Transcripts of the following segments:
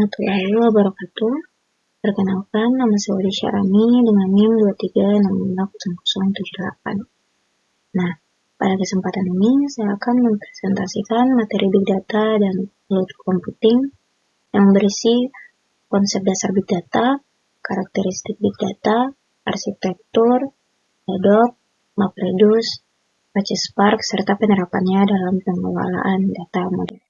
warahmatullahi wabarakatuh. Perkenalkan, nama saya Wadi Syarani dengan NIM 23650078. Nah, pada kesempatan ini saya akan mempresentasikan materi Big Data dan Cloud Computing yang berisi konsep dasar Big Data, karakteristik Big Data, arsitektur, Adobe, MapReduce, Apache Spark, serta penerapannya dalam pengelolaan data modern.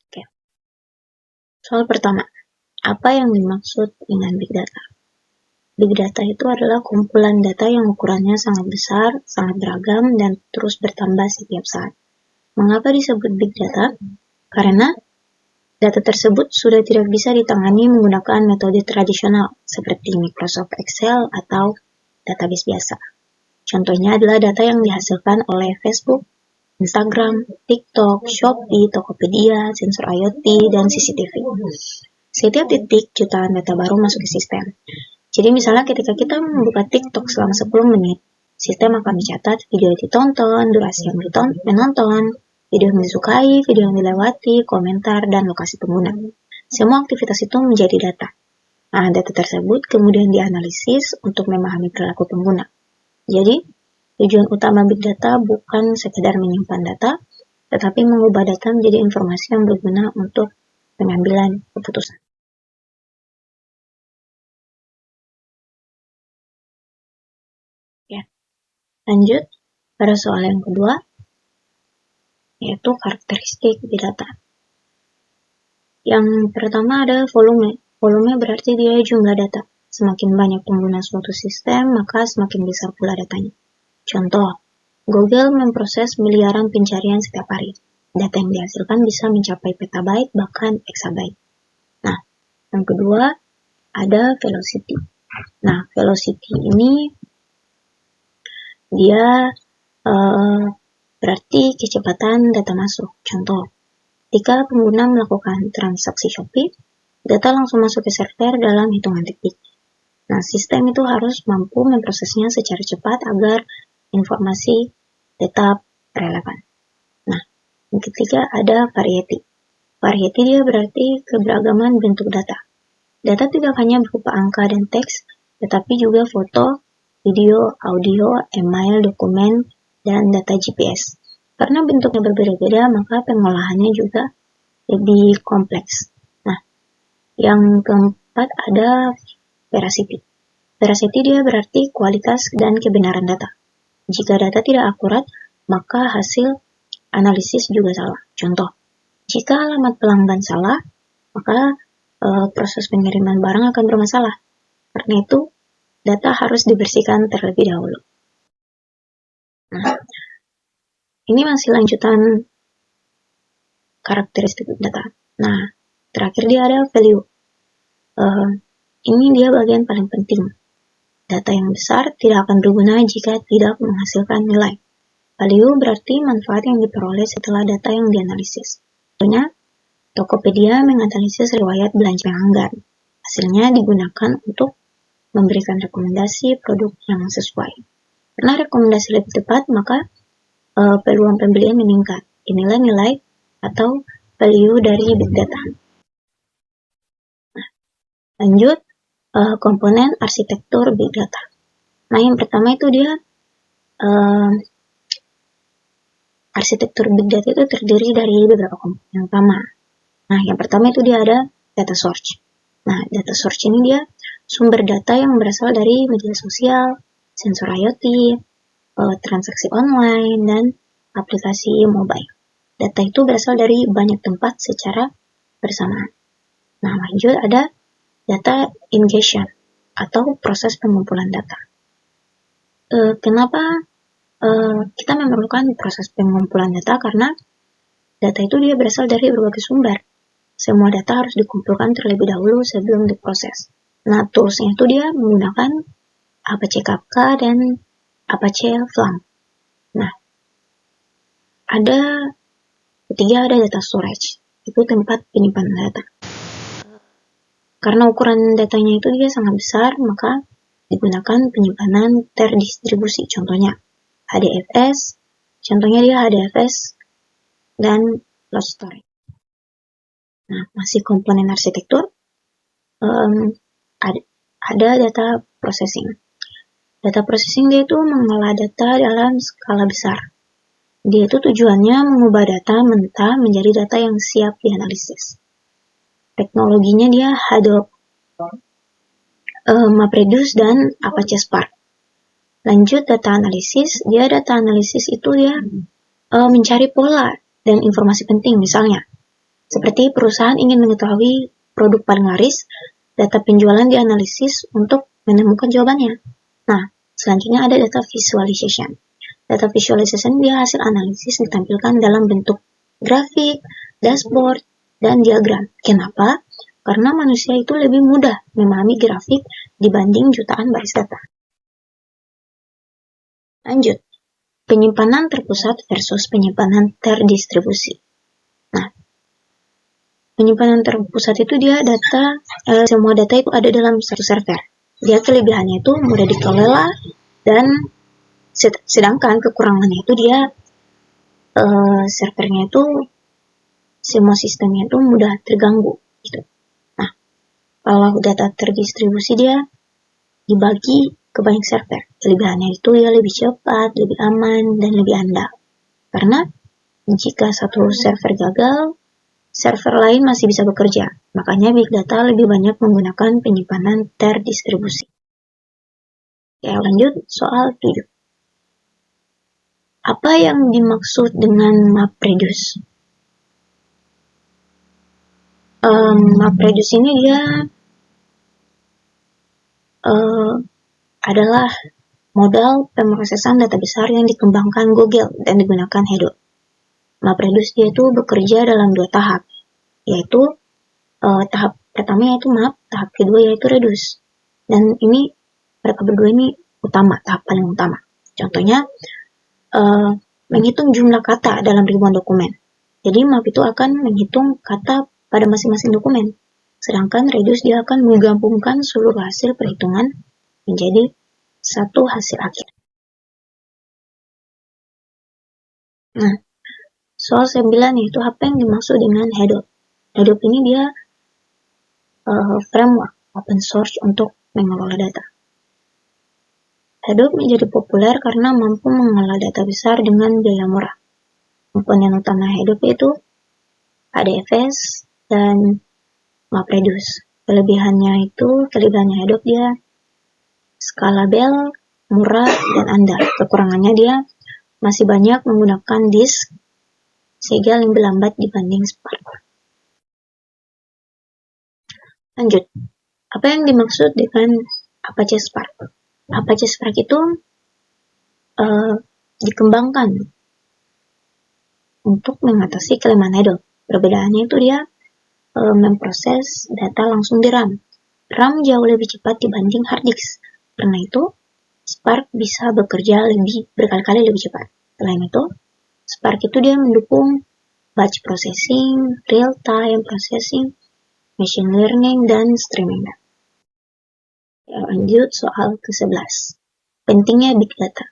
Oke. Soal pertama, apa yang dimaksud dengan Big Data? Big Data itu adalah kumpulan data yang ukurannya sangat besar, sangat beragam, dan terus bertambah setiap saat. Mengapa disebut Big Data? Karena data tersebut sudah tidak bisa ditangani menggunakan metode tradisional seperti Microsoft Excel atau database biasa. Contohnya adalah data yang dihasilkan oleh Facebook, Instagram, TikTok, Shopee, Tokopedia, sensor IoT, dan CCTV. Setiap detik jutaan data baru masuk ke sistem. Jadi misalnya ketika kita membuka TikTok selama 10 menit, sistem akan mencatat video yang ditonton, durasi yang menonton, video yang disukai, video yang dilewati, komentar, dan lokasi pengguna. Semua aktivitas itu menjadi data. Nah, data tersebut kemudian dianalisis untuk memahami perilaku pengguna. Jadi, tujuan utama Big Data bukan sekedar menyimpan data, tetapi mengubah data menjadi informasi yang berguna untuk pengambilan keputusan. Ya. Lanjut pada soal yang kedua, yaitu karakteristik Big Data. Yang pertama ada volume. Volume berarti dia jumlah data. Semakin banyak pengguna suatu sistem, maka semakin besar pula datanya. Contoh, Google memproses miliaran pencarian setiap hari. Data yang dihasilkan bisa mencapai petabyte, bahkan exabyte. Nah, yang kedua ada velocity. Nah, velocity ini dia berarti kecepatan data masuk. Contoh, ketika pengguna melakukan transaksi Shopee, data langsung masuk ke server dalam hitungan detik. Nah, sistem itu harus mampu memprosesnya secara cepat agar informasi tetap relevan. Nah, yang ketiga ada variety. Variety dia berarti keberagaman bentuk data. Data tidak hanya berupa angka dan teks, tetapi juga foto, video, audio, email, dokumen, dan data GPS. Karena bentuknya berbeda-beda, maka pengolahannya juga lebih kompleks. Nah, yang keempat ada veracity. Veracity dia berarti kualitas dan kebenaran data. Jika data tidak akurat, maka hasil analisis juga salah. Contoh, jika alamat pelanggan salah, maka proses pengiriman barang akan bermasalah. Karena itu, data harus dibersihkan terlebih dahulu. Nah, ini masih lanjutan karakteristik data. Nah, terakhir dia ada value. Ini dia bagian paling penting. Data yang besar tidak akan berguna jika tidak menghasilkan nilai. Value berarti manfaat yang diperoleh setelah data yang dianalisis. Contohnya, Tokopedia menganalisis riwayat belanja pelanggan. Hasilnya digunakan untuk memberikan rekomendasi produk yang sesuai. Karena rekomendasi lebih tepat, maka peluang pembelian meningkat. Inilah nilai atau value dari Big Data. Nah, lanjut, komponen arsitektur Big Data. Nah, yang pertama itu dia arsitektur Big Data itu terdiri dari beberapa komponen. Yang pertama itu dia ada data source. Nah, data source ini dia sumber data yang berasal dari media sosial, sensor IoT, transaksi online, dan aplikasi mobile. Data itu berasal dari banyak tempat secara bersamaan. Nah, lanjut ada data ingestion atau proses pengumpulan data. Kenapa kita memerlukan proses pengumpulan data? Karena data itu dia berasal dari berbagai sumber. Semua data harus dikumpulkan terlebih dahulu sebelum diproses. Nah, toolsnya itu dia menggunakan Apache Kafka dan Apache Flink. Nah, ketiga ada data storage. Itu tempat penyimpanan data. Karena ukuran datanya itu dia sangat besar, maka digunakan penyimpanan terdistribusi. Contohnya HDFS, dan load storage. Nah, masih komponen arsitektur, ada data processing. Data processing dia itu mengolah data dalam skala besar. Dia itu tujuannya mengubah data mentah menjadi data yang siap dianalisis. Teknologinya dia Hadoop, MapReduce, dan Apache Spark. Lanjut data analisis, data analisis itu mencari pola dan informasi penting, misalnya seperti perusahaan ingin mengetahui produk paling laris, data penjualan dianalisis untuk menemukan jawabannya. Nah, selanjutnya ada data visualization. Data visualization dia hasil analisis ditampilkan dalam bentuk grafik, dashboard, dan diagram. Kenapa? Karena manusia itu lebih mudah memahami grafik dibanding jutaan baris data. Lanjut, penyimpanan terpusat versus penyimpanan terdistribusi. Nah, penyimpanan terpusat itu dia semua data itu ada dalam satu server. Dia kelebihannya itu mudah dikelola, dan sedangkan kekurangannya itu dia servernya itu semua sistemnya itu mudah terganggu gitu. Nah, kalau data terdistribusi dia dibagi ke banyak server. Kelebihannya itu lebih cepat, lebih aman, dan lebih andal. Karena jika satu server gagal, server lain masih bisa bekerja. Makanya big data lebih banyak menggunakan penyimpanan terdistribusi. Ya, lanjut soal 7. Apa yang dimaksud dengan MapReduce? MapReduce ini dia adalah modal pemrosesan data besar yang dikembangkan Google dan digunakan Hadoop. MapReduce dia itu bekerja dalam 2 tahap, yaitu tahap pertama yaitu map, tahap kedua yaitu reduce. Dan ini mereka berdua ini tahap paling utama. Contohnya menghitung jumlah kata dalam ribuan dokumen. Jadi map itu akan menghitung kata pada masing-masing dokumen. Sedangkan reduce dia akan menggabungkan seluruh hasil perhitungan menjadi satu hasil akhir. Nah, soal 9 yaitu apa yang dimaksud dengan Hadoop. Hadoop ini dia framework open source untuk mengelola data. Hadoop menjadi populer karena mampu mengolah data besar dengan biaya murah. Komponen utama Hadoop itu HDFS dan MapReduce. Kelebihannya Hadoop dia scalable, murah, dan andal. Kekurangannya dia masih banyak menggunakan disk sehingga lebih lambat dibanding Spark. Lanjut, apa yang dimaksud dengan Apache Spark? Apache Spark itu dikembangkan untuk mengatasi kelemahan Hadoop. Perbedaannya itu dia memproses data langsung di RAM. RAM jauh lebih cepat dibanding hard disk. Karena itu, Spark bisa bekerja berkali-kali lebih cepat. Selain itu, Spark itu dia mendukung batch processing, real-time processing, machine learning, dan streaming. Lanjut soal ke-11. Pentingnya Big Data.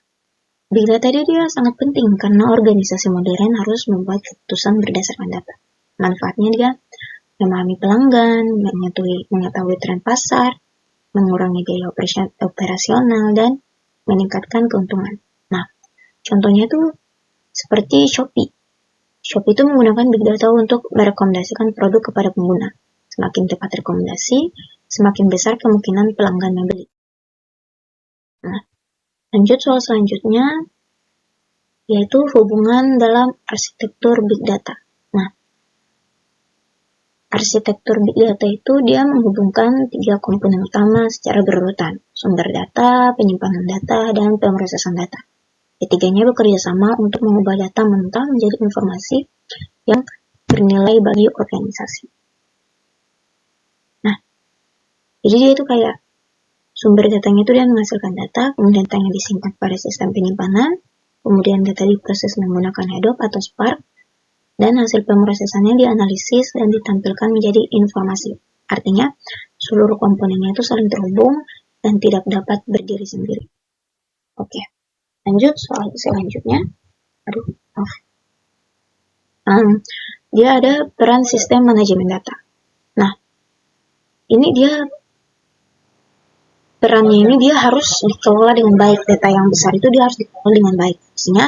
Big Data dia sangat penting karena organisasi modern harus membuat keputusan berdasarkan data. Manfaatnya dia memahami pelanggan, mengetahui tren pasar, mengurangi biaya operasional, dan meningkatkan keuntungan. Nah, contohnya itu seperti Shopee. Shopee itu menggunakan Big Data untuk merekomendasikan produk kepada pengguna. Semakin tepat rekomendasi, semakin besar kemungkinan pelanggan membeli. Nah, lanjut soal selanjutnya, yaitu hubungan dalam arsitektur Big Data. Nah, arsitektur Big Data itu dia menghubungkan 3 komponen utama secara berurutan: sumber data, penyimpanan data, dan pemrosesan data. Ketiganya bekerja sama untuk mengubah data mentah menjadi informasi yang bernilai bagi organisasi. Nah, jadi dia itu kayak sumber datanya itu dia menghasilkan data, kemudian datanya disimpan pada sistem penyimpanan, kemudian data diproses menggunakan Hadoop atau Spark, dan hasil pemrosesannya dianalisis dan ditampilkan menjadi informasi. Artinya, seluruh komponennya itu saling terhubung dan tidak dapat berdiri sendiri. Oke, lanjut soal selanjutnya. dia ada peran sistem manajemen data. Nah, ini dia perannya ini dia harus dikelola dengan baik. Data yang besar itu dia harus dikelola dengan baik. Artinya,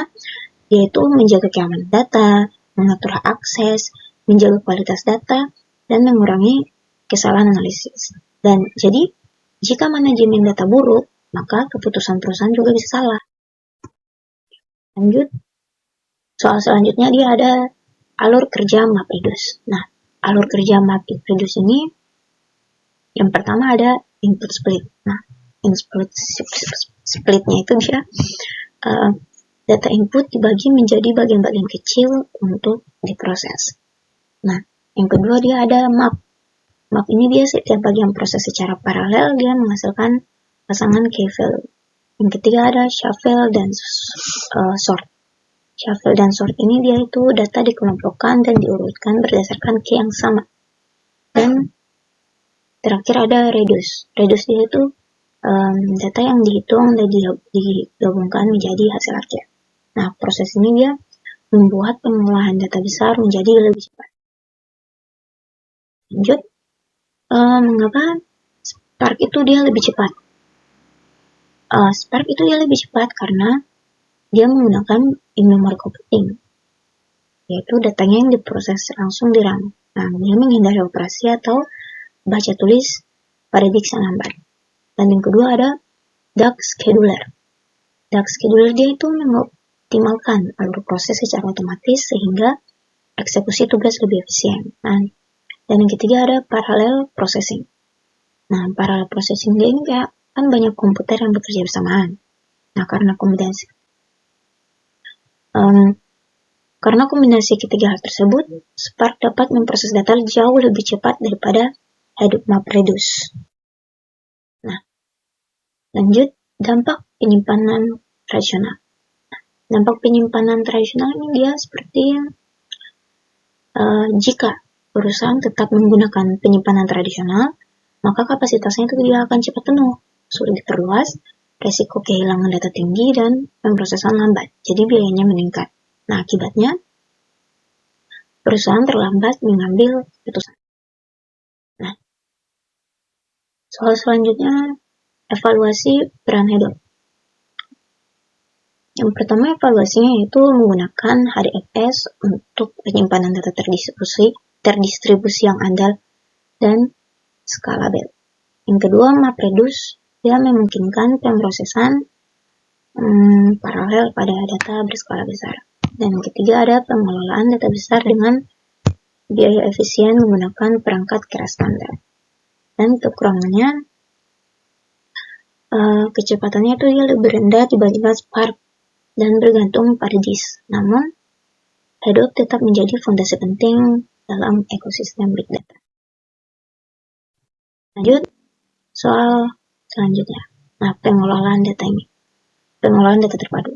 yaitu menjaga keamanan data, mengatur akses, menjaga kualitas data, dan mengurangi kesalahan analisis. Dan jadi, jika manajemen data buruk, maka keputusan perusahaan juga bisa salah. Lanjut, soal selanjutnya dia ada alur kerja MapReduce. Nah, alur kerja MapReduce ini yang pertama ada input split. Nah, input splitnya itu dia data input dibagi menjadi bagian-bagian kecil untuk diproses. Nah, yang kedua dia ada map. Map ini dia setiap bagian proses secara paralel dia menghasilkan pasangan key value. Yang ketiga ada shuffle dan sort. Shuffle dan sort ini dia itu data dikelompokkan dan diurutkan berdasarkan key yang sama. Dan terakhir ada reduce. Reduce dia itu data yang dihitung dan digabungkan menjadi hasil akhir. Nah, proses ini dia membuat pengolahan data besar menjadi lebih cepat. Lanjut, mengapa Spark itu dia lebih cepat? Spark itu dia lebih cepat karena dia menggunakan in-memory computing, yaitu datanya yang diproses langsung di RAM. Nah, dia menghindari operasi atau baca tulis pada diksi lambat. Dan yang kedua ada dark scheduler. Dark scheduler dia itu mengoptimalkan alur proses secara otomatis sehingga eksekusi tugas lebih efisien. Nah, dan yang ketiga ada parallel processing. Nah, parallel processing dia ini kayak kan banyak komputer yang bekerja bersamaan. Nah, karena kombinasi ketiga hal tersebut, Spark dapat memproses data jauh lebih cepat daripada Hadoop MapReduce. Nah, lanjut, dampak penyimpanan tradisional. Dampak penyimpanan tradisional ini dia seperti jika perusahaan tetap menggunakan penyimpanan tradisional, maka kapasitasnya itu dia akan cepat penuh, sulit diperluas, resiko kehilangan data tinggi, dan pemrosesan lambat, jadi biayanya meningkat. Nah, akibatnya, perusahaan terlambat mengambil keputusan. Nah, soal selanjutnya, evaluasi peran Hadoop. Yang pertama evaluasinya yaitu menggunakan HDFS untuk penyimpanan data terdistribusi yang andal dan skalabel. Yang kedua, MapReduce dia memungkinkan pemrosesan paralel pada data berskala besar. Dan yang ketiga ada pengelolaan data besar dengan biaya efisien menggunakan perangkat keras standar. Dan kekurangannya kecepatannya itu dia lebih rendah dibandingkan Spark dan bergantung pada disk. Namun, Hadoop tetap menjadi fondasi penting dalam ekosistem big data. Lanjut, soal selanjutnya. Nah, pengelolaan data ini. Pengelolaan data terpadu.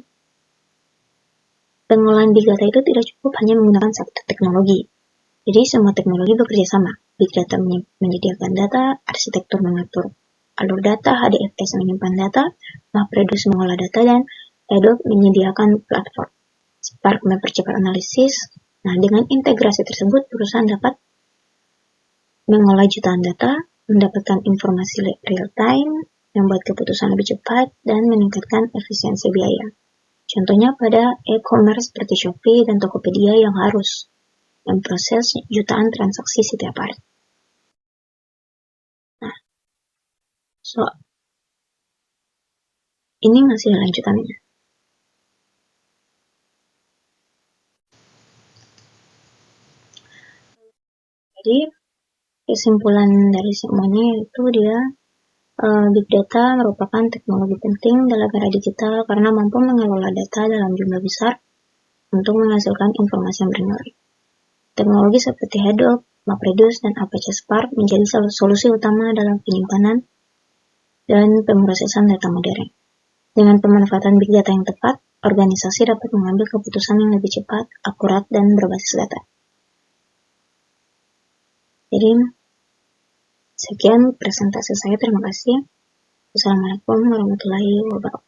Pengolahan big data itu tidak cukup hanya menggunakan satu teknologi. Jadi, semua teknologi bekerja sama. Big data menyediakan data, arsitektur mengatur alur data, HDFS menyimpan data, MapReduce mengolah data, dan Hadoop menyediakan platform. Spark mempercepat analisis. Nah, dengan integrasi tersebut, perusahaan dapat mengolah jutaan data, mendapatkan informasi real-time, membuat keputusan lebih cepat, dan meningkatkan efisiensi biaya. Contohnya pada e-commerce seperti Shopee dan Tokopedia yang harus memproses jutaan transaksi setiap hari. Nah, ini masih lanjutannya. Jadi, kesimpulan dari semuanya itu dia Big Data merupakan teknologi penting dalam era digital karena mampu mengelola data dalam jumlah besar untuk menghasilkan informasi yang bernilai. Teknologi seperti Hadoop, MapReduce, dan Apache Spark menjadi solusi utama dalam penyimpanan dan pemrosesan data modern. Dengan pemanfaatan Big Data yang tepat, organisasi dapat mengambil keputusan yang lebih cepat, akurat, dan berbasis data. Jadi, sekian presentasi saya. Terima kasih. Wassalamualaikum warahmatullahi wabarakatuh.